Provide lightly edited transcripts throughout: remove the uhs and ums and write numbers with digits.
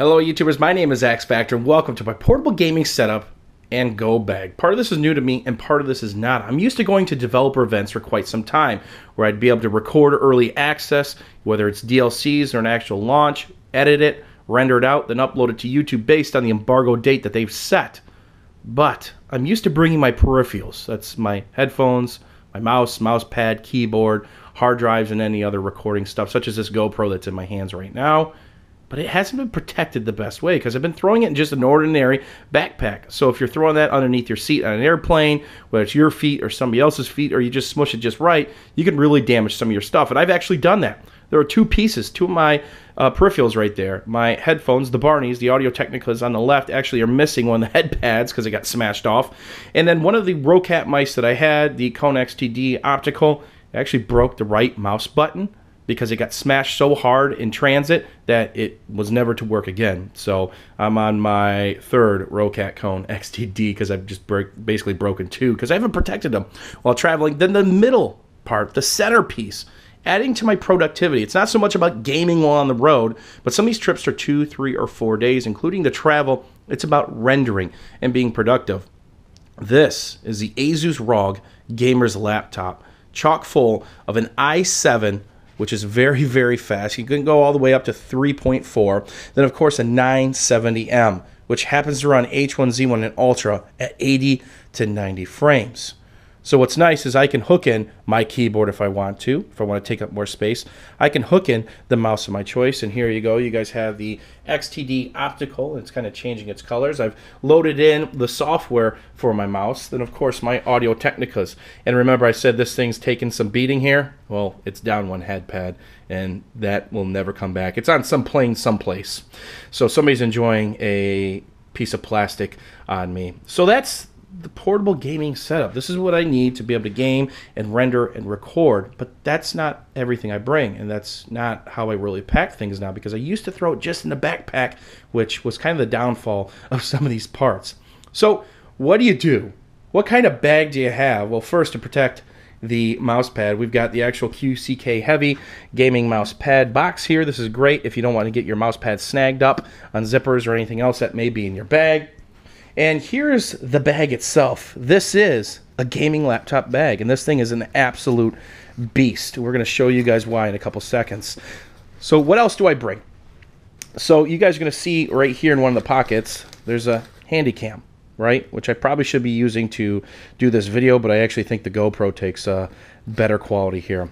Hello YouTubers, my name is Axe Factor and welcome to my portable gaming setup and go bag. Part of this is new to me and part of this is not. I'm used to going to developer events for quite some time where I'd be able to record early access, whether it's DLCs or an actual launch, edit it, render it out, then upload it to YouTube based on the embargo date that they've set. But I'm used to bringing my peripherals. That's my headphones, my mouse, mouse pad, keyboard, hard drives, and any other recording stuff, such as this GoPro that's in my hands right now. But it hasn't been protected the best way because I've been throwing it in just an ordinary backpack. So if you're throwing that underneath your seat on an airplane, whether it's your feet or somebody else's feet, or you just smush it just right, you can really damage some of your stuff. And I've actually done that. There are two pieces, two of my peripherals right there. My headphones, the Barneys, the Audio Technicas on the left, actually are missing one of the head pads because it got smashed off. And then one of the Rocat mice that I had, the Kone XTD optical, actually broke the right mouse button because it got smashed so hard in transit that it was never to work again. So I'm on my third Rocat Kone XTD because I've just basically broken two because I haven't protected them while traveling. Then the middle part, the centerpiece, adding to my productivity. It's not so much about gaming while on the road, but some of these trips are 2, 3, or 4 days, including the travel. It's about rendering and being productive. This is the ASUS ROG gamer's laptop, chock full of an i7, which is very, very fast. You can go all the way up to 3.4. Then, of course, a 970M, which happens to run H1Z1 and Ultra at 80 to 90 frames. So what's nice is I can hook in my keyboard if I want to take up more space. I can hook in the mouse of my choice, and here you go. You guys have the XTD optical. It's kind of changing its colors. I've loaded in the software for my mouse. Then, of course, my Audio Technicas. And remember, I said this thing's taken some beating here. Well, it's down one head pad, and that will never come back. It's on some plane someplace. So somebody's enjoying a piece of plastic on me. So that's the portable gaming setup. This is what I need to be able to game and render and record, but that's not everything I bring, and that's not how I really pack things now, because I used to throw it just in the backpack, which was kind of the downfall of some of these parts. So what do you do? What kind of bag do you have? Well, first, to protect the mouse pad, we've got the actual QCK Heavy gaming mouse pad box here. This is great if you don't want to get your mouse pad snagged up on zippers or anything else that may be in your bag. And here's the bag itself. This is a gaming laptop bag, and this thing is an absolute beast. We're going to show you guys why in a couple seconds. So what else do I bring? So you guys are going to see right here in one of the pockets, there's a handy cam, right? Which I probably should be using to do this video, but I actually think the GoPro takes better quality here.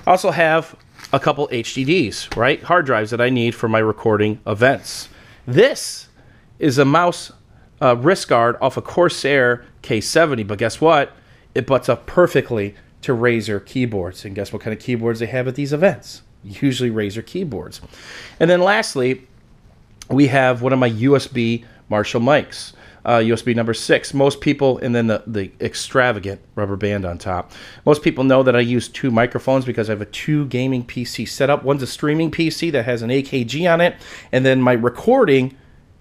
I also have a couple HDDs, right? Hard drives that I need for my recording events. This is a mouse wrist guard off a Corsair K70, but guess what? It butts up perfectly to Razer keyboards. And guess what kind of keyboards they have at these events? Usually Razer keyboards. And then lastly, we have one of my USB Marshall mics, USB number 6. Most people, and then the extravagant rubber band on top. Most people know that I use 2 microphones because I have a 2 gaming PC setup. One's a streaming PC that has an AKG on it, and then my recording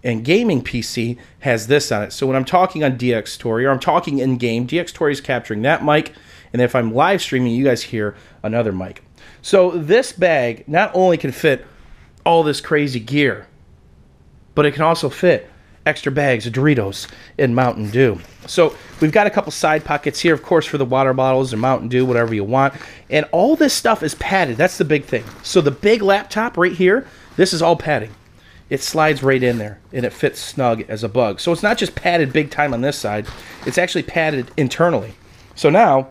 and gaming PC has this on it. So when I'm talking on DxTory or I'm talking in-game, DxTory is capturing that mic, and if I'm live streaming, you guys hear another mic. So this bag not only can fit all this crazy gear, but it can also fit extra bags of Doritos and Mountain Dew. So we've got a couple side pockets here, of course, for the water bottles or Mountain Dew, whatever you want. And all this stuff is padded. That's the big thing. So the big laptop right here, this is all padding. It slides right in there, and it fits snug as a bug. So it's not just padded big time on this side. It's actually padded internally. So now,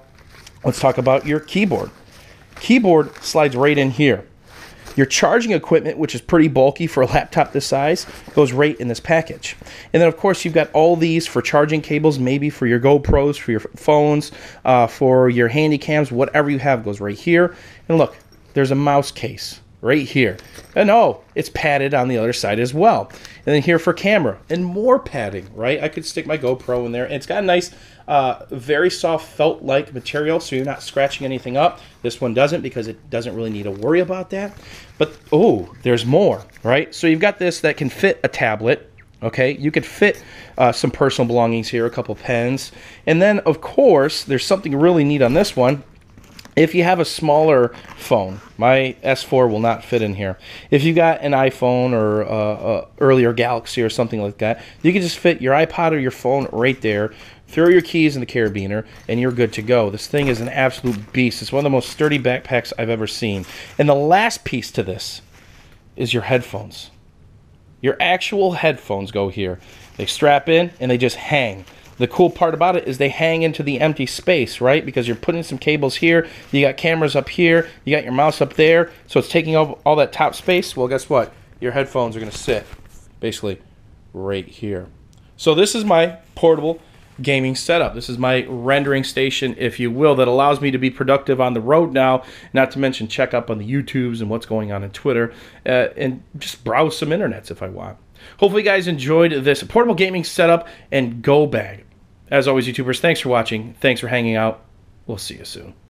let's talk about your keyboard. Keyboard slides right in here. Your charging equipment, which is pretty bulky for a laptop this size, goes right in this package. And then, of course, you've got all these for charging cables, maybe for your GoPros, for your phones, for your handy cams, whatever you have goes right here. And look, there's a mouse case right here. And oh, it's padded on the other side as well. And then here for camera, and more padding, right? I could stick my GoPro in there, and it's got a nice, very soft felt-like material, so you're not scratching anything up. This one doesn't, because it doesn't really need to worry about that. But, oh, there's more, right? So you've got this that can fit a tablet, okay? You could fit some personal belongings here, a couple pens. And then, of course, there's something really neat on this one. If you have a smaller phone, my S4 will not fit in here. If you got an iPhone or earlier Galaxy or something like that, you can just fit your iPod or your phone right there, throw your keys in the carabiner, and you're good to go. This thing is an absolute beast. It's one of the most sturdy backpacks I've ever seen. And the last piece to this is your headphones. Your actual headphones go here. They strap in and they just hang. The cool part about it is they hang into the empty space, right? Because you're putting some cables here, you got cameras up here, you got your mouse up there, so it's taking up all that top space. Well, guess what? Your headphones are going to sit basically right here. So this is my portable gaming setup. This is my rendering station, if you will, that allows me to be productive on the road now, not to mention check up on the YouTubes and what's going on Twitter, and just browse some internets if I want. Hopefully you guys enjoyed this portable gaming setup and go bag. As always, YouTubers, thanks for watching. Thanks for hanging out. We'll see you soon.